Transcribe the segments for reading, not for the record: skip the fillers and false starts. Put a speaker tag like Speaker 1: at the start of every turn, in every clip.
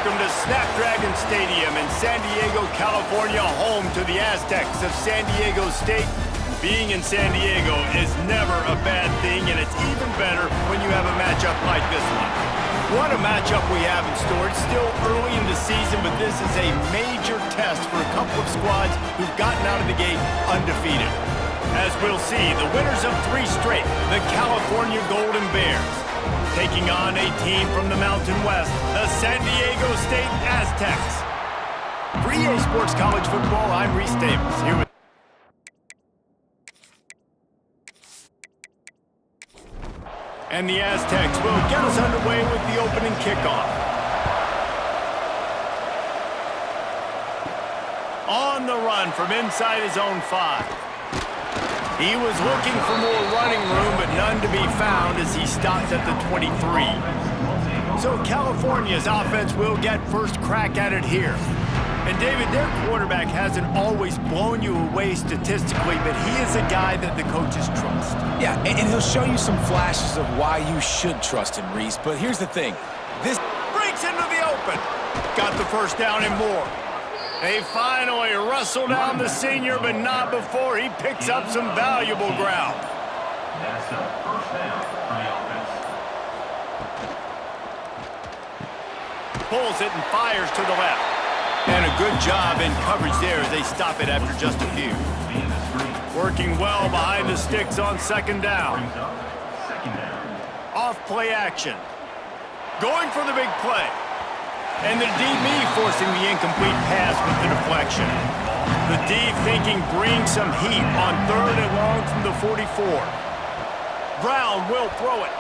Speaker 1: Welcome to Snapdragon Stadium in San Diego, California, home to the Aztecs of San Diego State. Being in San Diego is never a bad thing, and it's even better when you have a matchup like this one. What a matchup we have in store. It's still early in the season, but this is a major test for a couple of squads who've gotten out of the gate undefeated. As we'll see, the winners of 3 straight, the California Golden Bears, taking on a team from the Mountain West, the San Diego State Aztecs. For EA Sports College Football, I'm Reese Davis, here with and the Aztecs will get us underway with the opening kickoff. On the run from inside his own 5. He was looking for more running room, but none to be found as he stopped at the 23. So California's offense will get first crack at it here. And David, their quarterback hasn't always blown you away statistically, but he is a guy that the coaches trust.
Speaker 2: Yeah, and he'll show you some flashes of why you should trust him, Reese. But here's the thing. This
Speaker 1: breaks into the open. Got the first down and more. They finally wrestle down the senior, but not before he picks up some valuable ground.
Speaker 3: That's a first down for the offense.
Speaker 1: Pulls it and fires to the left. And a good job in coverage there as they stop it after just a few. Working well behind the sticks on second down. Off play action. Going for the big play. And the DB forcing the incomplete pass with the deflection. The D thinking bring some heat on 3rd and long from the 44. Brown will throw it.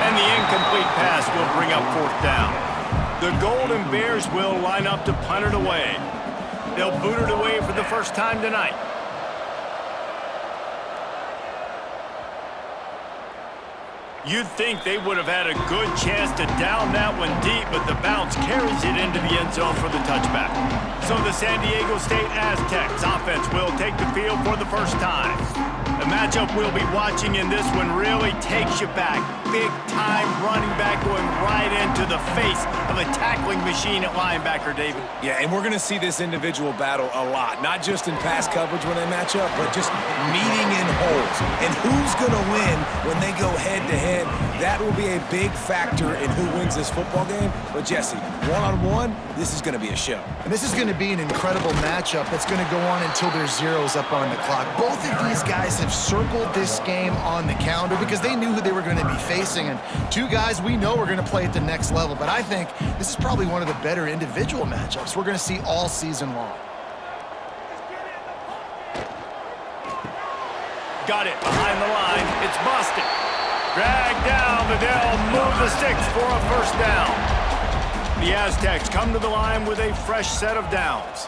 Speaker 1: And the incomplete pass will bring up 4th down. The Golden Bears will line up to punt it away. They'll boot it away for the first time tonight. You'd think they would have had a good chance to down that one deep, but the bounce carries it into the end zone for the touchback. So the San Diego State Aztecs offense will take the field for the first time. The matchup we'll be watching in this one really takes you back. Big-time running back going right into the face of a tackling machine at linebacker, David.
Speaker 2: Yeah, and we're going to see this individual battle a lot. Not just in pass coverage when they match up, but just meeting in holes. And who's going to win when they go head-to-head? That will be a big factor in who wins this football game. But, Jesse, one-on-one, this is going to be a show.
Speaker 4: And this is going to be an incredible matchup that's going to go on until there's zeros up on the clock. Both of these guys have circled this game on the calendar because they knew who they were going to be facing. And 2 guys we know are going to play at the next level. But I think this is probably one of the better individual matchups we're going to see all season long.
Speaker 1: Got it behind the line. It's busted. Dragged down, but they'll move the sticks for a first down. The Aztecs come to the line with a fresh set of downs.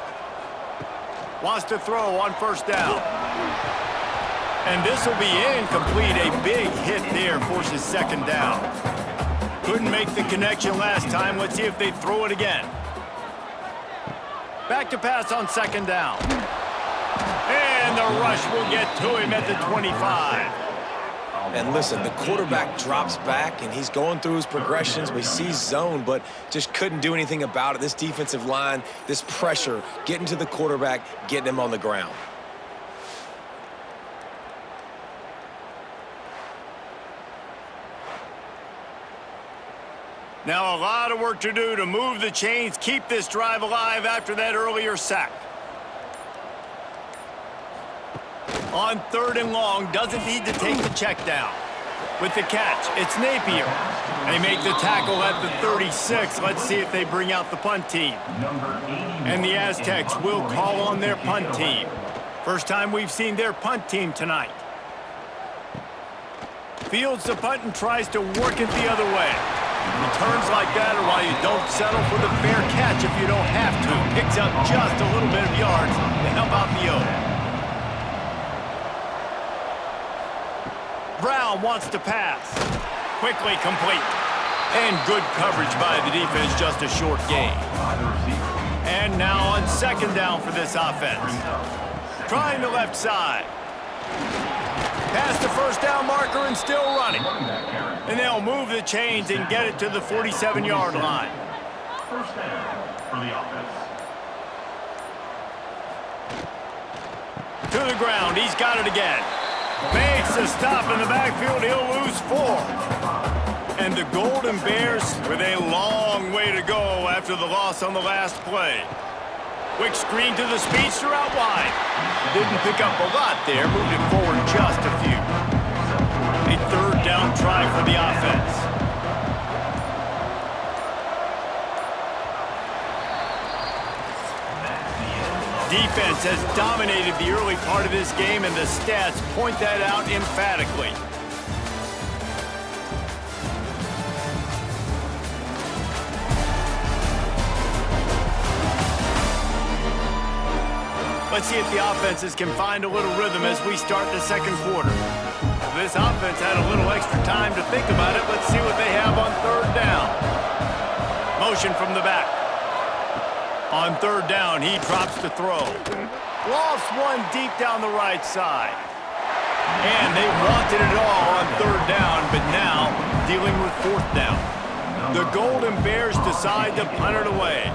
Speaker 1: Wants to throw on first down. And this will be incomplete. A big hit there forces second down. Couldn't make the connection last time. Let's see if they throw it again. Back to pass on second down. And the rush will get to him at the 25.
Speaker 2: And listen, the quarterback drops back, and he's going through his progressions. We see zone, but just couldn't do anything about it. This defensive line, this pressure, getting to the quarterback, getting him on the ground.
Speaker 1: Now a lot of work to do to move the chains, keep this drive alive after that earlier sack. On 3rd and long, doesn't need to take the check down. With the catch, it's Napier. They make the tackle at the 36. Let's see if they bring out the punt team. And the Aztecs will call on their punt team. First time we've seen their punt team tonight. Fields the punt and tries to work it the other way. Returns like that are why you don't settle for the fair catch if you don't have to. Picks up just a little bit of yards to help out the O. Brown wants to pass. Quickly complete. And good coverage by the defense, just a short gain. And now on second down for this offense. Trying the left side. Past the first down marker and still running. And they'll move the chains and get it to the 47-yard line.
Speaker 3: first down for the offense.
Speaker 1: To the ground, he's got it again. Makes a stop in the backfield, he'll lose 4. And the Golden Bears with a long way to go after the loss on the last play. Quick screen to the speedster out wide. Didn't pick up a lot there, moved it forward just a few. A third down try for the offense. Defense has dominated the early part of this game, and the stats point that out emphatically. Let's see if the offenses can find a little rhythm as we start the second quarter. This offense had a little extra time to think about it. Let's see what they have on third down. Motion from the back. On third down, he drops to throw. Lost one deep down the right side. And they wanted it all on third down, but now dealing with fourth down. The Golden Bears decide to punt it away.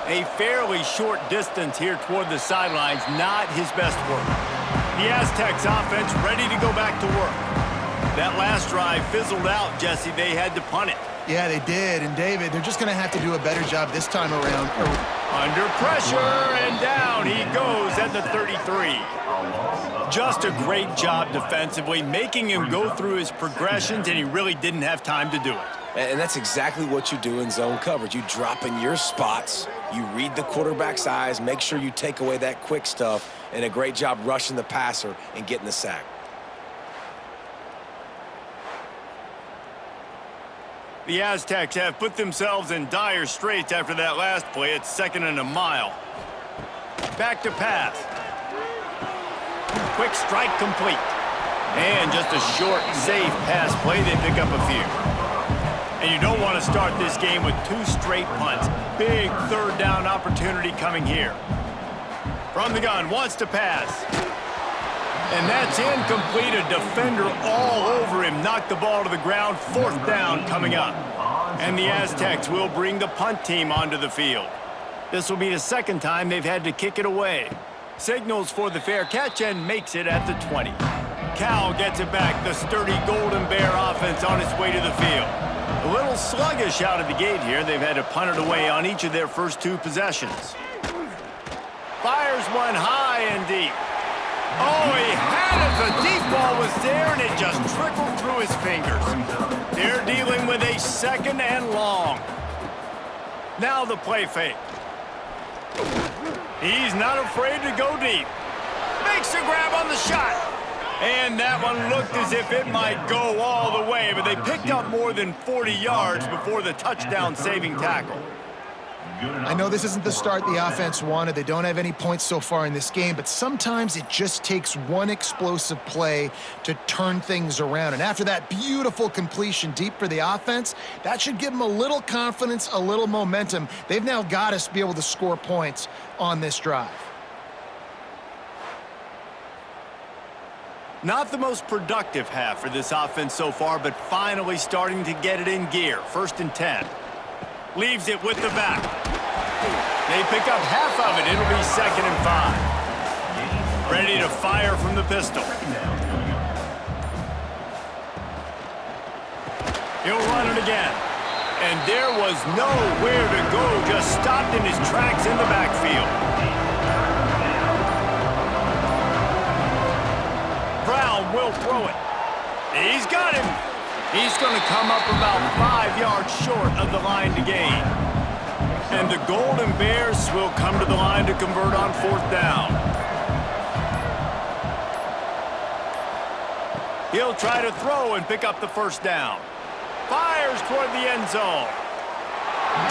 Speaker 1: A fairly short distance here toward the sidelines, not his best work. The Aztecs offense ready to go back to work. That last drive fizzled out, Jesse. They had to punt it.
Speaker 4: Yeah, they did. And, David, they're just going to have to do a better job this time around.
Speaker 1: Under pressure, and down he goes at the 33. Just a great job defensively, making him go through his progressions, and he really didn't have time to do it.
Speaker 2: And that's exactly what you do in zone coverage. You drop in your spots, you read the quarterback's eyes, make sure you take away that quick stuff, and a great job rushing the passer and getting the sack.
Speaker 1: The Aztecs have put themselves in dire straits after that last play. It's 2nd and a mile. Back to pass. Quick strike complete. And just a short, safe pass play. They pick up a few. And you don't want to start this game with 2 straight punts. Big third down opportunity coming here. From the gun, wants to pass. And that's incomplete. A defender all over him. Knocked the ball to the ground. 4th down coming up. And the Aztecs will bring the punt team onto the field. This will be the 2nd time they've had to kick it away. Signals for the fair catch and makes it at the 20. Cal gets it back. The sturdy Golden Bear offense on its way to the field. A little sluggish out of the gate here. They've had to punt it away on each of their first 2 possessions. Fires one high and deep. Oh, he had it. The deep ball was there, and it just trickled through his fingers. They're dealing with a 2nd and long. Now the play fake. He's not afraid to go deep. Makes a grab on the shot. And that one looked as if it might go all the way, but they picked up more than 40 yards before the touchdown-saving tackle.
Speaker 4: I know this isn't the start the offense wanted. They don't have any points so far in this game, but sometimes it just takes one explosive play to turn things around. And after that beautiful completion deep for the offense, that should give them a little confidence, a little momentum. They've now got to be able to score points on this drive.
Speaker 1: Not the most productive half for this offense so far, but finally starting to get it in gear. 1st and 10. Leaves it with the back. They pick up half of it. It'll be 2nd and 5. Ready to fire from the pistol. He'll run it again. And there was nowhere to go. Just stopped in his tracks in the backfield. Brown will throw it. He's got him. He's going to come up about 5 yards short of the line to gain. And the Golden Bears will come to the line to convert on 4th down. He'll try to throw and pick up the 1st down. Fires toward the end zone.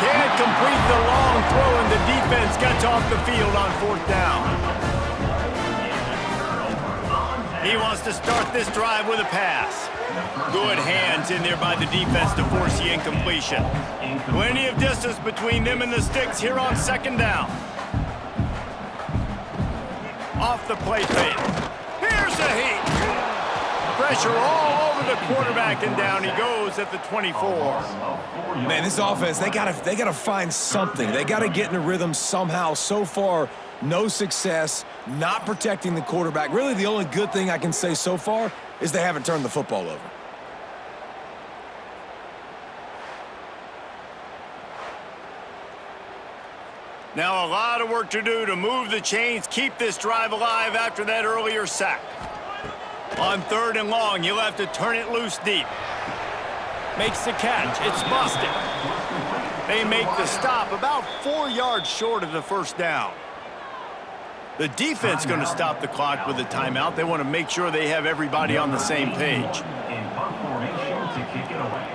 Speaker 1: Can't complete the long throw, and the defense gets off the field on 4th down. He wants to start this drive with a pass. Good hands in there by the defense to force the incompletion. Plenty of distance between them and the sticks here on 2nd down. Off the play fake. Here's a heat. Pressure all over the quarterback, and down he goes at the 24.
Speaker 2: Man, this offense, they gotta find something. They gotta get in a rhythm somehow. So far, no success, not protecting the quarterback. Really, the only good thing I can say so far is they haven't turned the football over.
Speaker 1: Now a lot of work to do to move the chains, keep this drive alive after that earlier sack. On 3rd and long, you'll have to turn it loose deep. Makes the catch. It's busted. They make the stop about 4 yards short of the first down. The defense going to stop the clock with a timeout. They want to make sure they have everybody on the same page.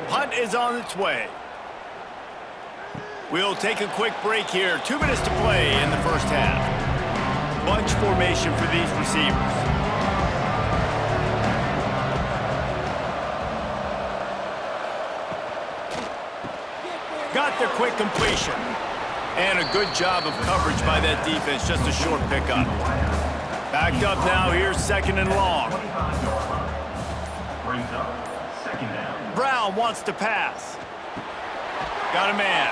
Speaker 1: Punt is on its way. We'll take a quick break here. 2 minutes to play in the first half. Bunch formation for these receivers. Got the quick completion. And a good job of coverage by that defense. Just a short pickup. Backed up now. Here's 2nd and long. Brown wants to pass. Got a man.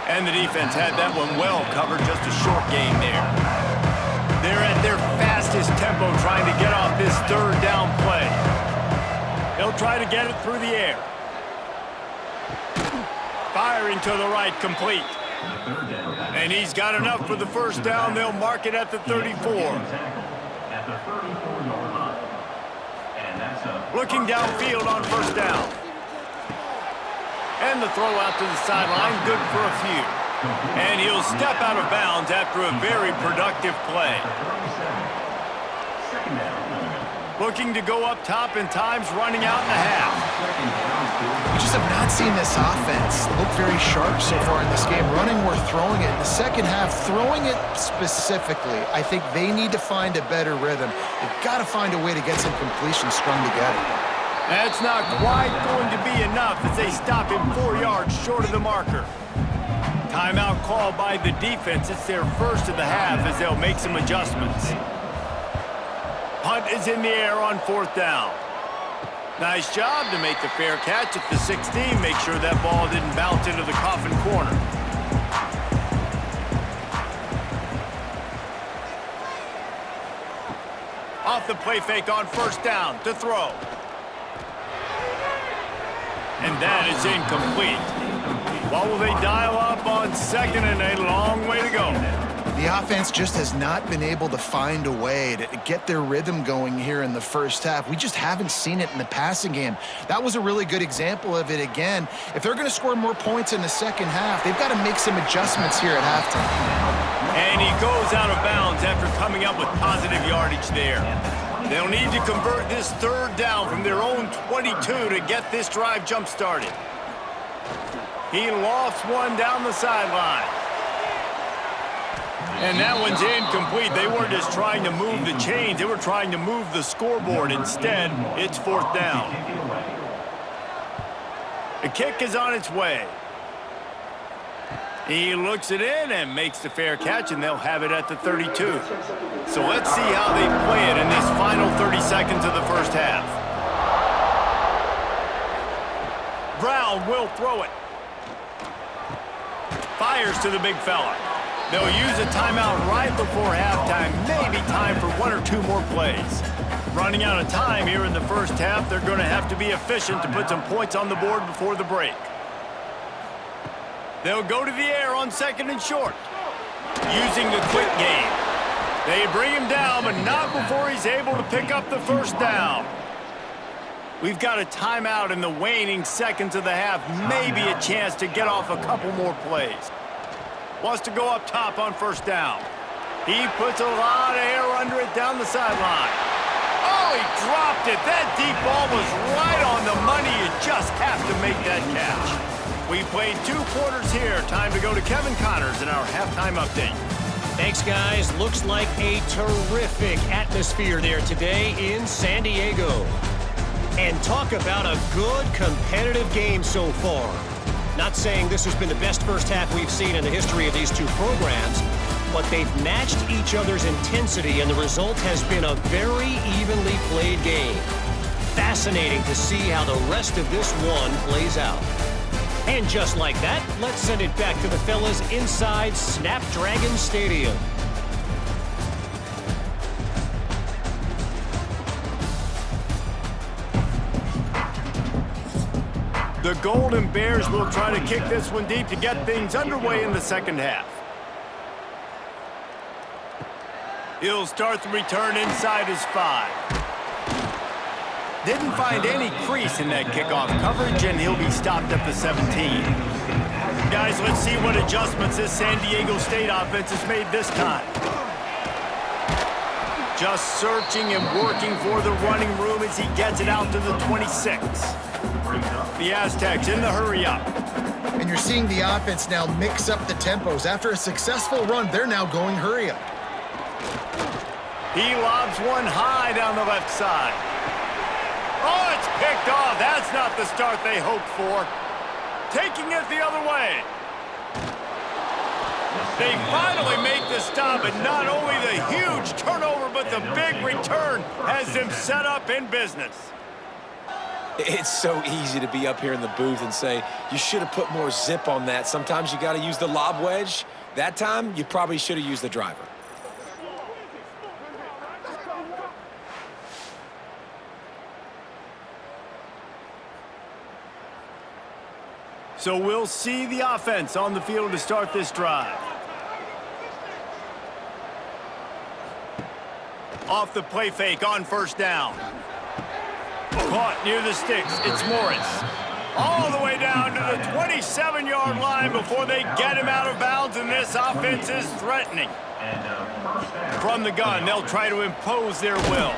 Speaker 1: And the defense had that one well covered. Just a short gain there. They're at their fastest tempo trying to get off this 3rd down play. They'll try to get it through the air. Firing to the right, complete. And he's got enough for the first down. They'll mark it at the 34. Looking downfield on first down. And the throw out to the sideline, good for a few. And he'll step out of bounds after a very productive play. Looking to go up top, and time's running out in the half.
Speaker 4: We just have not seen this offense look very sharp so far in this game. Running or throwing it. In the second half, throwing it specifically, I think they need to find a better rhythm. They've got to find a way to get some completions strung together.
Speaker 1: That's not quite going to be enough as they stop him 4 yards short of the marker. Timeout called by the defense. It's their first of the half as they'll make some adjustments. Punt is in the air on 4th down. Nice job to make the fair catch at the 16. Make sure that ball didn't bounce into the coffin corner. Off the play fake on 1st down to throw. And that is incomplete. What will they dial up on 2nd and a long way to go?
Speaker 4: The offense just has not been able to find a way to get their rhythm going here in the first half. We just haven't seen it in the passing game. That was a really good example of it again. If they're going to score more points in the second half, they've got to make some adjustments here at halftime.
Speaker 1: And he goes out of bounds after coming up with positive yardage there. They'll need to convert this 3rd down from their own 22 to get this drive jump-started. He lofts one down the sideline. And that one's incomplete. They weren't just trying to move the chains. They were trying to move the scoreboard. Instead, it's 4th down. The kick is on its way. He looks it in and makes the fair catch, and they'll have it at the 32. So let's see how they play it in this final 30 seconds of the first half. Brown will throw it. Fires to the big fella. They'll use a timeout right before halftime, maybe time for 1 or 2 more plays. Running out of time here in the first half, they're going to have to be efficient to put some points on the board before the break. They'll go to the air on 2nd and short, using the quick game. They bring him down, but not before he's able to pick up the first down. We've got a timeout in the waning seconds of the half, maybe a chance to get off a couple more plays. Wants to go up top on 1st down. He puts a lot of air under it down the sideline. Oh, he dropped it. That deep ball was right on the money. You just have to make that catch. We played 2 quarters here. Time to go to Kevin Connors in our halftime update.
Speaker 5: Thanks, guys. Looks like a terrific atmosphere there today in San Diego. And talk about a good competitive game so far. Not saying this has been the best first half we've seen in the history of these 2 programs, but they've matched each other's intensity, and the result has been a very evenly played game. fascinating to see how the rest of this one plays out. And just like that, let's send it back to the fellas inside Snapdragon Stadium.
Speaker 1: The Golden Bears will try to kick this one deep to get things underway in the second half. He'll start the return inside his 5. Didn't find any crease in that kickoff coverage, and he'll be stopped at the 17. Guys, let's see what adjustments this San Diego State offense has made this time. Just searching and working for the running room as he gets it out to the 26. The Aztecs in the hurry up.
Speaker 4: And you're seeing the offense now mix up the tempos. After a successful run, they're now going hurry up.
Speaker 1: He lobs one high down the left side. Oh, it's picked off. That's not the start they hoped for. Taking it the other way. They finally make the stop, and not only the huge turnover, but the big return has them set up in business.
Speaker 2: It's so easy to be up here in the booth and say, you should have put more zip on that. Sometimes you got to use the lob wedge. That time, you probably should have used the driver.
Speaker 1: So we'll see the offense on the field to start this drive. Off the play fake on first down. Caught near the sticks. It's Morris. All the way down to the 27-yard line before they get him out of bounds, and this offense is threatening. From the gun, they'll try to impose their will.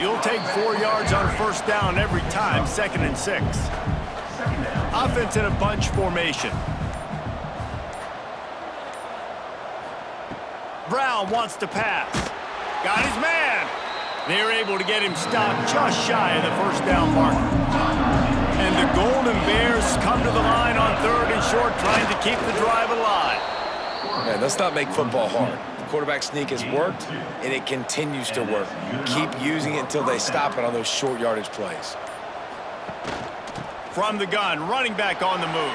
Speaker 1: You'll take 4 yards on first down every time, 2nd and 6. Offense in a bunch formation. Brown wants to pass. Got his man. They're able to get him stopped just shy of the first down marker. And the Golden Bears come to the line on 3rd and short, trying to keep the drive alive.
Speaker 2: Man, let's not make football hard. The quarterback sneak has worked, and it continues to work. Keep using it until they stop it on those short yardage plays.
Speaker 1: From the gun, running back on the move.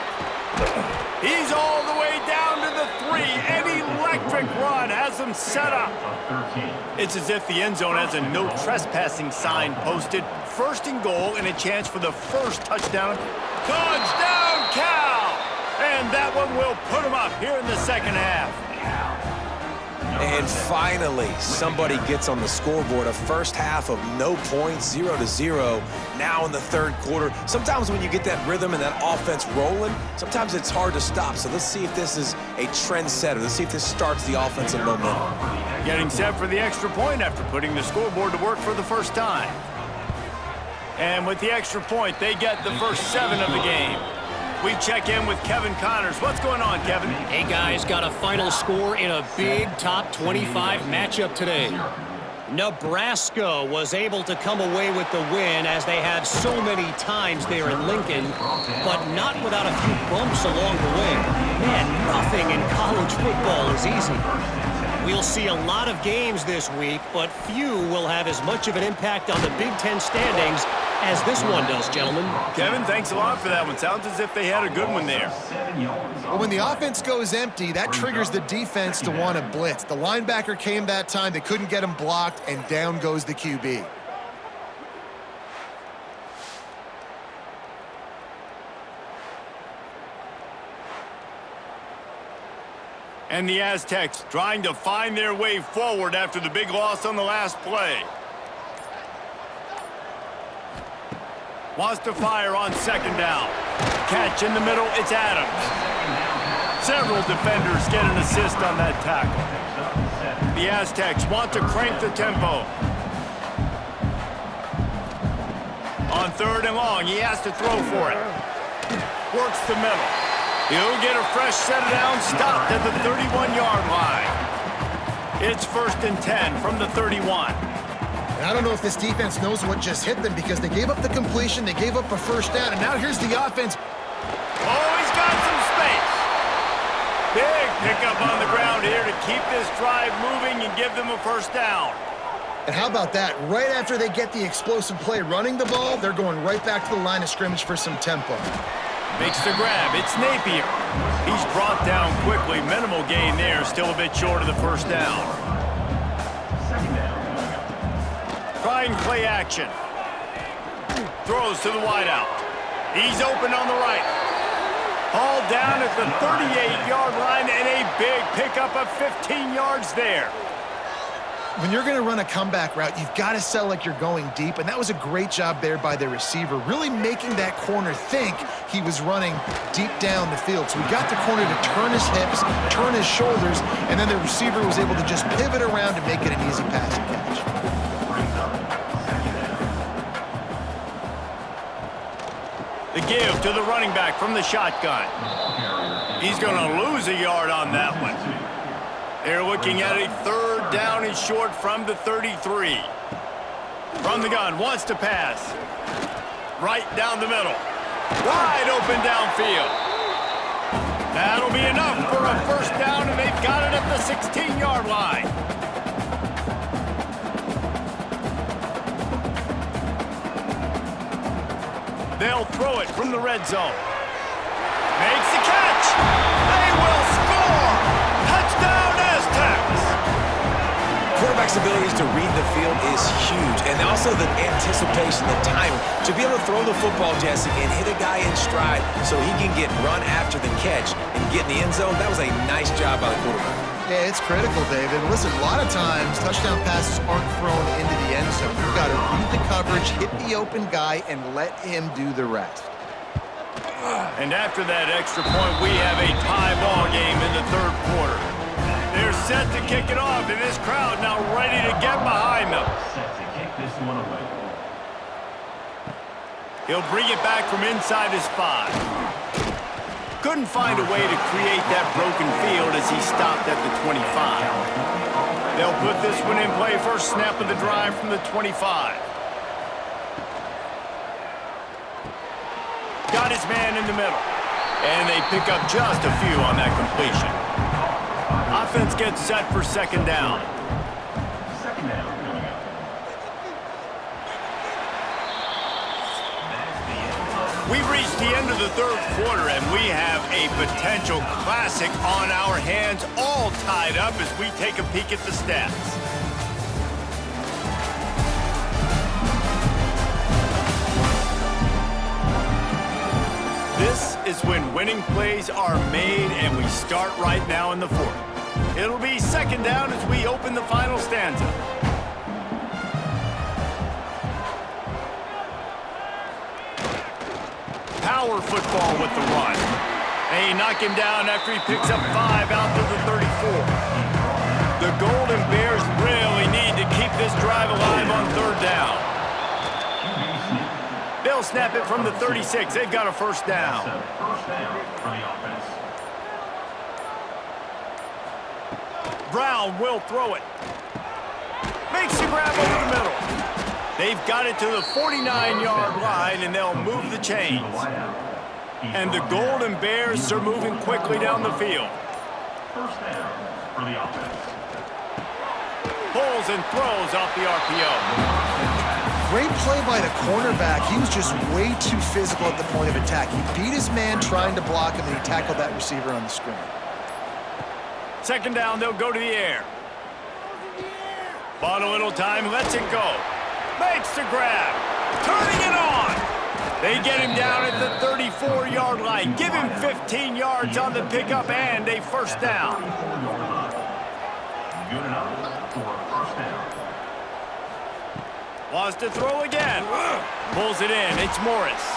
Speaker 1: He's all the way down to the 3. An electric run has him set up. It's as if the end zone has a no trespassing sign posted. 1st and goal, and a chance for the first touchdown. Touchdown, Cal! And that one will put him up here in the second half.
Speaker 2: And finally, somebody gets on the scoreboard. A first half of no points, 0-0. Now in the 3rd quarter. Sometimes when you get that rhythm and that offense rolling, sometimes it's hard to stop. So let's see if this is a trendsetter. Let's see if this starts the offensive momentum.
Speaker 1: Getting set for the extra point after putting the scoreboard to work for the first time. And with the extra point, they get the first 7 of the game. We check in with Kevin Connors. What's going on, Kevin?
Speaker 5: Hey, guys, got a final score in a big top 25 matchup today. Nebraska was able to come away with the win, as they have so many times there in Lincoln, but not without a few bumps along the way. Man, nothing in college football is easy. We'll see a lot of games this week, but few will have as much of an impact on the Big Ten standings as this one does, gentlemen.
Speaker 1: Kevin, thanks a lot for that one. Sounds as if they had a good one there.
Speaker 4: Well, when the offense goes empty, that triggers the defense to want to blitz. The linebacker came that time. They couldn't get him blocked, and down goes the QB.
Speaker 1: And the Aztecs trying to find their way forward after the big loss on the last play. Wants to fire on 2nd down. Catch in the middle, it's Adams. Several defenders get an assist on that tackle. The Aztecs want to crank the tempo. On 3rd and long, he has to throw for it. Works the middle. He'll get a fresh set down, stopped at the 31-yard line. It's 1st and 10 from the 31.
Speaker 4: And I don't know if this defense knows what just hit them, because they gave up the completion, they gave up a first down, and now here's the offense.
Speaker 1: Oh, he's got some space. Big pickup on the ground here to keep this drive moving and give them a first down.
Speaker 4: And how about that? Right after they get the explosive play running the ball, they're going right back to the line of scrimmage for some tempo.
Speaker 1: Makes the grab. It's Napier. He's brought down quickly. Minimal gain there. Still a bit short of the first down. Trying play action. Throws to the wideout. He's open on the right. Hauled down at the 38-yard line and a big pickup of 15 yards there.
Speaker 4: When you're going to run a comeback route, you've got to sell like you're going deep, and that was a great job there by the receiver, really making that corner think he was running deep down the field. So he got the corner to turn his hips, turn his shoulders, and then the receiver was able to just pivot around and make it an easy pass and catch.
Speaker 1: The give to the running back from the shotgun. He's going to lose a yard on that one. They're looking at a third down and short from the 33. From the gun, wants to pass. Right down the middle. Wide open downfield. That'll be enough for a first down, and they've got it at the 16-yard line. They'll throw it from the red zone. Makes the catch. They will score. Touchdown, Aztecs.
Speaker 2: Quarterback's abilities to read the field is huge, and also the anticipation, the timing. To be able to throw the football, Jesse, and hit a guy in stride so he can get run after the catch and get in the end zone, that was a nice job by the quarterback.
Speaker 4: Yeah, it's critical, David. Listen, a lot of times, touchdown passes aren't thrown into the end zone. You've got to read the coverage, hit the open guy, and let him do the rest.
Speaker 1: And after that extra point, we have a tie ball game in the third quarter. They're set to kick it off, and this crowd now ready to get behind them.
Speaker 3: Set to kick this one away.
Speaker 1: He'll bring it back from inside his 5. Couldn't find a way to create that broken field as he stopped at the 25. They'll put this one in play. First snap of the drive from the 25. Got his man in the middle. And they pick up just a few on that completion. Offense gets set for second down.
Speaker 3: Second down coming up.
Speaker 1: We've reached the end of the third quarter, and we have a potential classic on our hands, all tied up as we take a peek at the stats. This is when winning plays are made, and we start right now in the fourth. It'll be second down as we open the final stanza. Power football with the run. They knock him down after he picks up 5 out to the 34. The Golden Bears really need to keep this drive alive on third down. They'll snap it from the 36. They've got a first down.
Speaker 3: First down for the offense.
Speaker 1: Brown will throw it. Makes the grab over the middle. They've got it to the 49-yard line, and they'll move the chains. And the Golden Bears are moving quickly down the field.
Speaker 3: First down for the offense.
Speaker 1: Pulls and throws off the RPO.
Speaker 4: Great play by the cornerback. He was just way too physical at the point of attack. He beat his man trying to block him, and he tackled that receiver on the screen.
Speaker 1: Second down, they'll go to the air. Bought a little time, lets it go. Makes the grab. Turning it on. They get him down at the 34-yard line. Give him 15 yards on the pickup and a first down.
Speaker 3: Good enough for a first down.
Speaker 1: Wants to throw again. Pulls it in. It's Morris.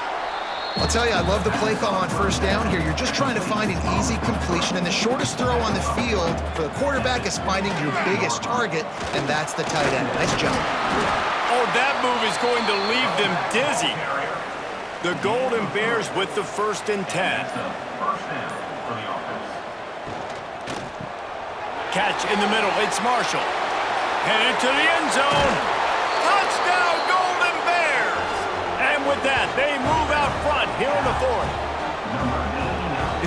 Speaker 4: I'll tell you, I love the play call on first down here. You're just trying to find an easy completion, and the shortest throw on the field for the quarterback is finding your biggest target, and that's the tight end. Nice job.
Speaker 1: Oh, that move is going to leave them dizzy. The Golden Bears with the 1st and 10.
Speaker 3: First down for the offense.
Speaker 1: Catch in the middle. It's Marshall. Headed to the end zone. Touchdown, Golden Bears! And with that, they move out front here in the fourth.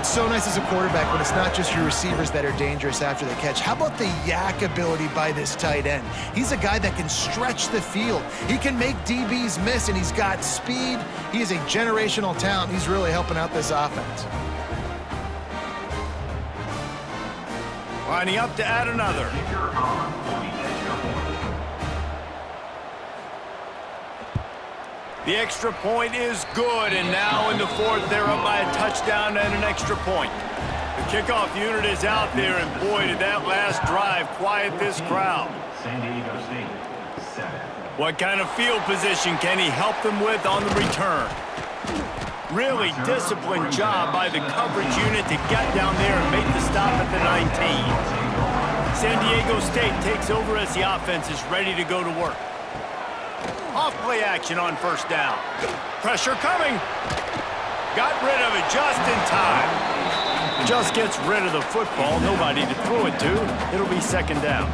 Speaker 2: It's
Speaker 4: It's so nice as a quarterback when it's not just your receivers that are dangerous after the catch. How about the yak ability by this tight end? He's a guy that can stretch the field. He can make DBs miss, and he's got speed. He is a generational talent. He's really helping out this offense.
Speaker 1: Lining up to add another. The extra point is good, and now in the fourth, they're up by a touchdown and an extra point. The kickoff unit is out there, and boy, did that last drive quiet this crowd.
Speaker 3: San Diego State, 7.
Speaker 1: What kind of field position can he help them with on the return? Really disciplined job by the coverage unit to get down there and make the stop at the 19. San Diego State takes over as the offense is ready to go to work. Off-play action on first down. Pressure coming. Got rid of it just in time. Just gets rid of the football. Nobody to throw it to. It'll be second down.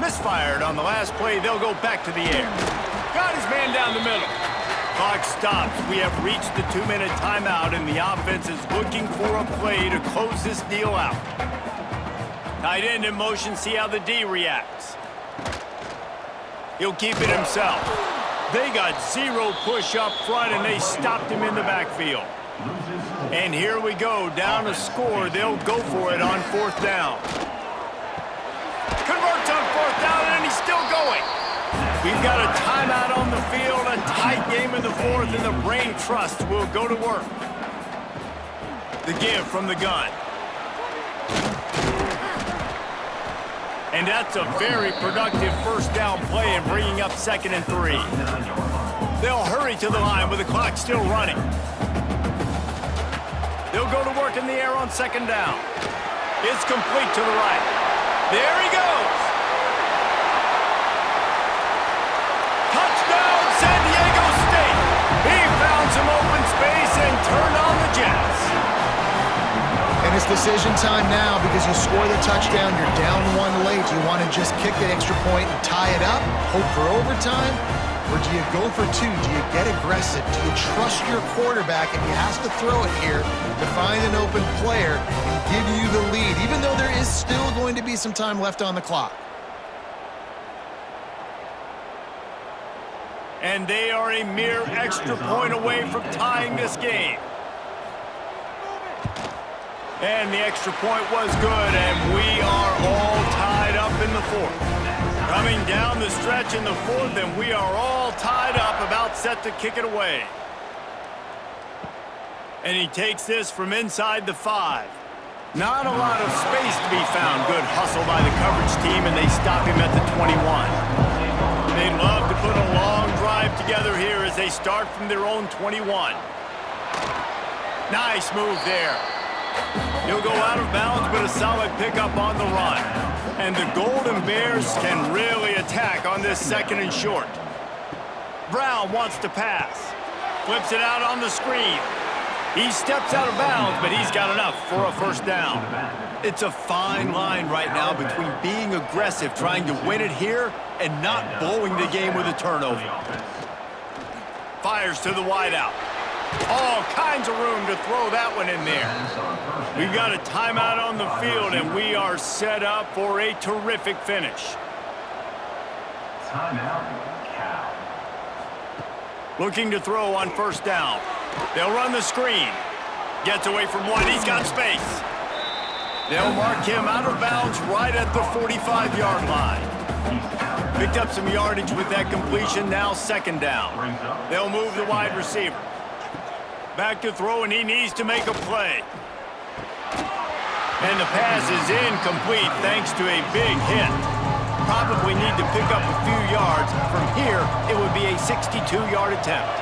Speaker 1: Misfired on the last play. They'll go back to the air. Got his man down the middle. Clock stops. We have reached the 2-minute timeout, and the offense is looking for a play to close this deal out. Tight end in motion, see how the D reacts. He'll keep it himself. They got zero push up front, and they stopped him in the backfield. And here we go, down a score. They'll go for it on fourth down. Converts on fourth down, and he's still going. We've got a timeout on the field, a tight game in the fourth, and the Brain Trust will go to work. The give from the gun. And that's a very productive first down play and bringing up 2nd and 3. They'll hurry to the line with the clock still running. They'll go to work in the air on 2nd down. It's complete to the right. There he goes. Touchdown, San Diego State. He found some open space and turned on the Jets.
Speaker 4: And it's decision time now because you score the touchdown, you're down 1 late. Do you want to just kick the extra point and tie it up, hope for overtime? Or do you go for 2? Do you get aggressive? Do you trust your quarterback if he has to throw it here to find an open player and give you the lead, even though there is still going to be some time left on the clock?
Speaker 1: And they are a mere extra point away from tying this game. And the extra point was good, and we are all tied up in the fourth. Coming down the stretch in the fourth, and we are all tied up, about set to kick it away. And he takes this from inside the 5. Not a lot of space to be found. Good hustle by the coverage team, and they stop him at the 21. They'd love to put a long drive together here as they start from their own 21. Nice move there. He'll go out of bounds, but a solid pickup on the run. And the Golden Bears can really attack on this 2nd and short. Brown wants to pass. Flips it out on the screen. He steps out of bounds, but he's got enough for a first down. It's a fine line right now between being aggressive, trying to win it here, and not blowing the game with a turnover. Fires to the wideout. All kinds of room to throw that one in there. We've got a timeout on the field, and we are set up for a terrific finish.
Speaker 3: Timeout, Cal.
Speaker 1: Looking to throw on first down. They'll run the screen. Gets away from one. He's got space. They'll mark him out of bounds right at the 45-yard line. Picked up some yardage with that completion. Now 2nd down. They'll move the wide receiver. Back to throw, and he needs to make a play. And the pass is incomplete thanks to a big hit. Probably need to pick up a few yards. From here, it would be a 62-yard attempt.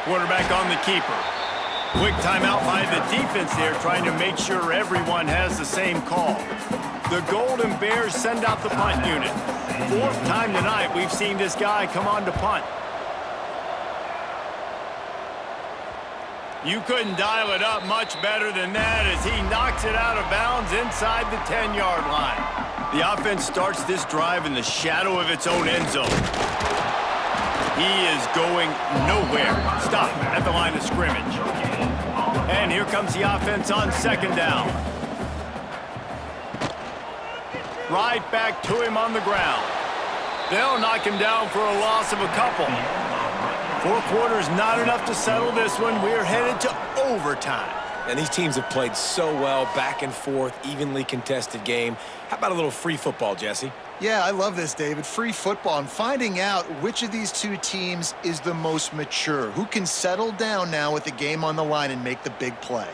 Speaker 1: Quarterback on the keeper. Quick timeout by the defense there, trying to make sure everyone has the same call. The Golden Bears send out the punt unit. 4th time tonight we've seen this guy come on to punt. You couldn't dial it up much better than that as he knocks it out of bounds inside the 10-yard line. The offense starts this drive in the shadow of its own end zone. He is going nowhere. Stop at the line of scrimmage. And here comes the offense on second down. Right back to him on the ground. They'll knock him down for a loss of a couple. 4 quarters, not enough to settle this one. We're headed to overtime.
Speaker 2: And these teams have played so well, back and forth, evenly contested game. How about a little free football, Jesse?
Speaker 4: Yeah, I love this, David. Free football and finding out which of these two teams is the most mature, who can settle down now with the game on the line and make the big play.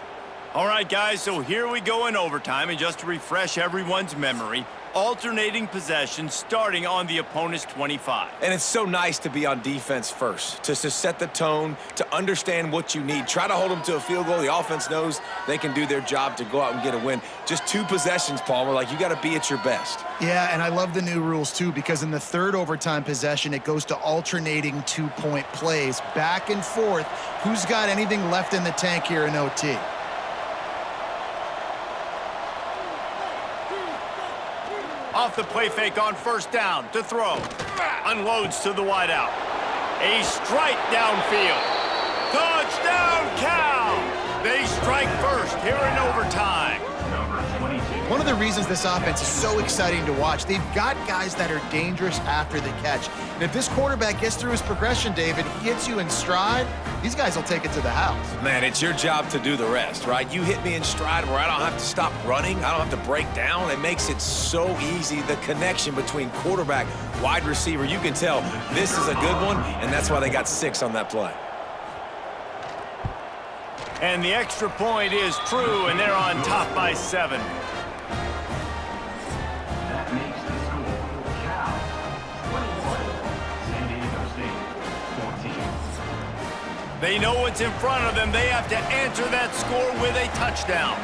Speaker 1: All right, guys, so here we go in overtime, and just to refresh everyone's memory, alternating possession starting on the opponent's 25.
Speaker 2: And it's so nice to be on defense first, to set the tone, to understand what you need. Try to hold them to a field goal. The offense knows they can do their job to go out and get a win. Just 2 possessions, Palmer. Like, you got to be at your best.
Speaker 4: Yeah, and I love the new rules, too, because in the 3rd overtime possession, it goes to alternating 2-point plays, back and forth. Who's got anything left in the tank here in OT?
Speaker 1: Off the play fake on first down to throw. Unloads to the wideout. A strike downfield. Touchdown, Cal! They strike first here in overtime.
Speaker 3: Number 22.
Speaker 4: One of the reasons this offense is so exciting to watch, they've got guys that are dangerous after the catch. And if this quarterback gets through his progression, David, he hits you in stride, these guys will take it to the house.
Speaker 2: Man, it's your job to do the rest, right? You hit me in stride where I don't have to stop running. I don't have to break down. It makes it so easy. The connection between quarterback, wide receiver, you can tell this is a good one, and that's why they got 6 on that play.
Speaker 1: And the extra point is true, and they're on top by 7.
Speaker 3: That makes the score Cal 21, San Diego State 14.
Speaker 1: They know what's in front of them. They have to answer that score with a touchdown.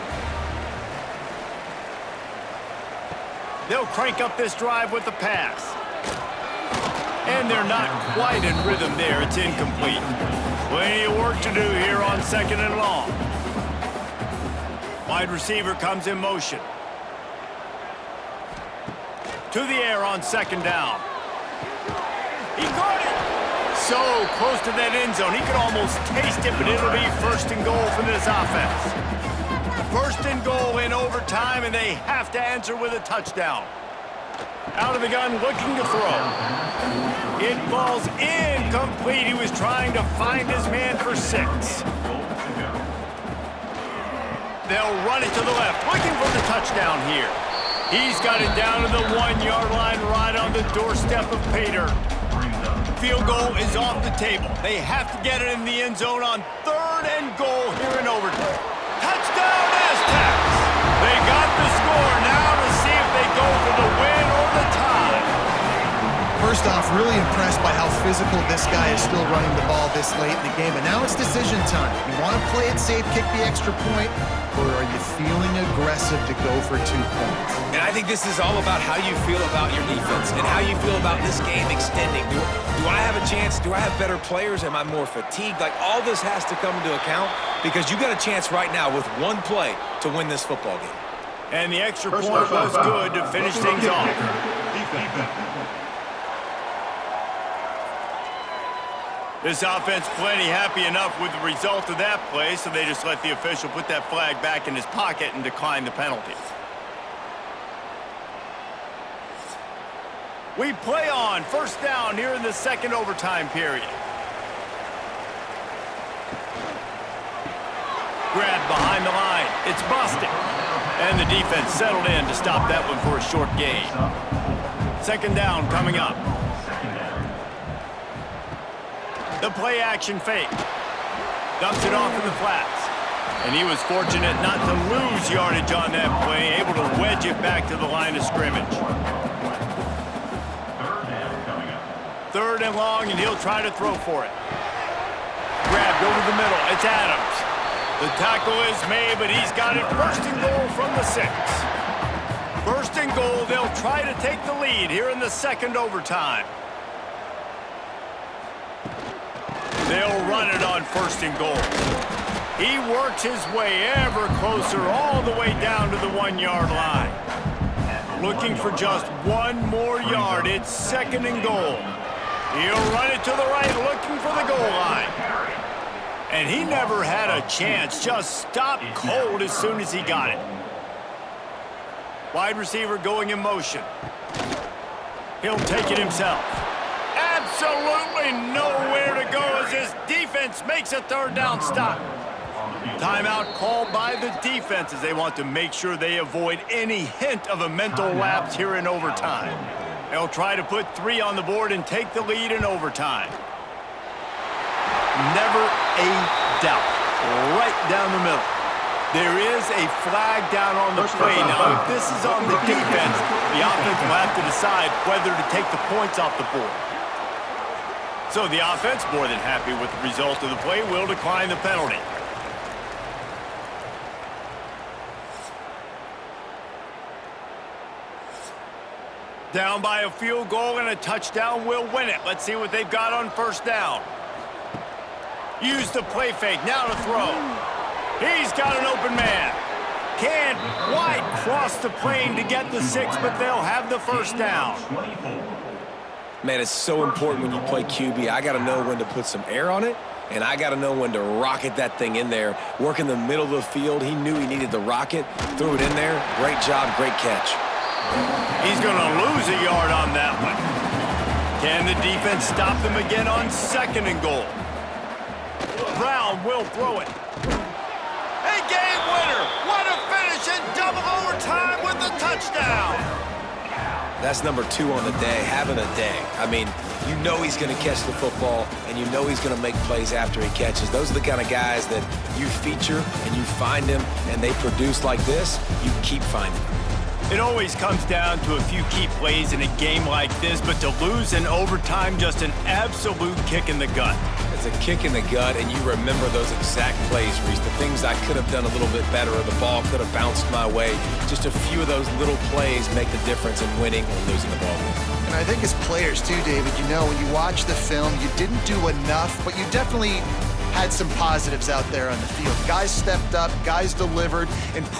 Speaker 1: They'll crank up this drive with the pass. And they're not quite in rhythm there. It's incomplete. Plenty of work to do here on 2nd and long. Wide receiver comes in motion. To the air on 2nd down. He caught it! So close to that end zone. He could almost taste it, but it'll be 1st and goal for this offense. 1st and goal in overtime, and they have to answer with a touchdown. Out of the gun, looking to throw. It falls incomplete. He was trying to find his man for 6. They'll run it to the left, looking for the touchdown here. He's got it down to the 1-yard line, right on the doorstep of Pater. Field goal is off the table. They have to get it in the end zone on 3rd and goal here in overtime. Touchdown, Aztecs! They got the score. Now to see if they go for the win or the tie.
Speaker 4: First off, really impressed by how physical this guy is still running the ball this late in the game. And now it's decision time. You want to play it safe, kick the extra point, or are you feeling aggressive to go for 2 points?
Speaker 2: And I think this is all about how you feel about your defense and how you feel about this game extending. Do I have a chance? Do I have better players? Am I more fatigued? Like, all this has to come into account because you got a chance right now with 1 play to win this football game.
Speaker 1: And the extra point was good to finish things off. This offense plenty happy enough with the result of that play, so they just let the official put that flag back in his pocket and decline the penalty. We play on 1st down here in the 2nd overtime period. Grab behind the line. It's busted. And the defense settled in to stop that one for a short gain. 2nd down coming up. The play action fake. Dumps it off in the flats. And he was fortunate not to lose yardage on that play, able to wedge it back to the line of scrimmage. 3rd and long, and he'll try to throw for it. Grabbed over the middle. It's Adams. The tackle is made, but he's got it 1st and goal from the 6. 1st and goal. They'll try to take the lead here in the 2nd overtime. They'll run it on 1st and goal. He works his way ever closer all the way down to the 1-yard line. Looking for just 1 more yard. It's 2nd and goal. He'll run it to the right, looking for the goal line. And he never had a chance, just stopped cold as soon as he got it. Wide receiver going in motion. He'll take it himself. Absolutely nowhere to go as his defense makes a third down stop. Timeout called by the defense as they want to make sure they avoid any hint of a mental lapse here in overtime. They'll try to put 3 on the board and take the lead in overtime. Never a doubt. Right down the middle. There is a flag down on the play. Now, if this is on the defense, the offense will have to decide whether to take the points off the board. So the offense, more than happy with the result of the play, will decline the penalty. Down by a field goal and a touchdown will win it. Let's see what they've got on first down. Use the play fake. Now to throw. He's got an open man. Can't quite cross the plane to get the 6, but they'll have the first down.
Speaker 2: Man, it's so important when you play QB. I got to know when to put some air on it, and I got to know when to rocket that thing in there. Work in the middle of the field. He knew he needed the rocket. Threw it in there. Great job, great catch.
Speaker 1: He's going to lose a yard on that one. Can the defense stop them again on 2nd and goal? Brown will throw it. A game winner. What a finish in double overtime with a touchdown.
Speaker 2: That's number 2 on the day, having a day. I mean, you know he's going to catch the football, and you know he's going to make plays after he catches. Those are the kind of guys that you feature and you find them, and they produce like this, you keep finding them.
Speaker 1: It always comes down to a few key plays in a game like this, but to lose in overtime, just an absolute kick in the gut.
Speaker 2: It's a kick in the gut, and you remember those exact plays, Reese. The things I could have done a little bit better, or the ball could have bounced my way. Just a few of those little plays make the difference in winning or losing the ball game.
Speaker 4: And I think as players too, David, you know, when you watch the film, you didn't do enough, but you definitely had some positives out there on the field. Guys stepped up, guys delivered, and put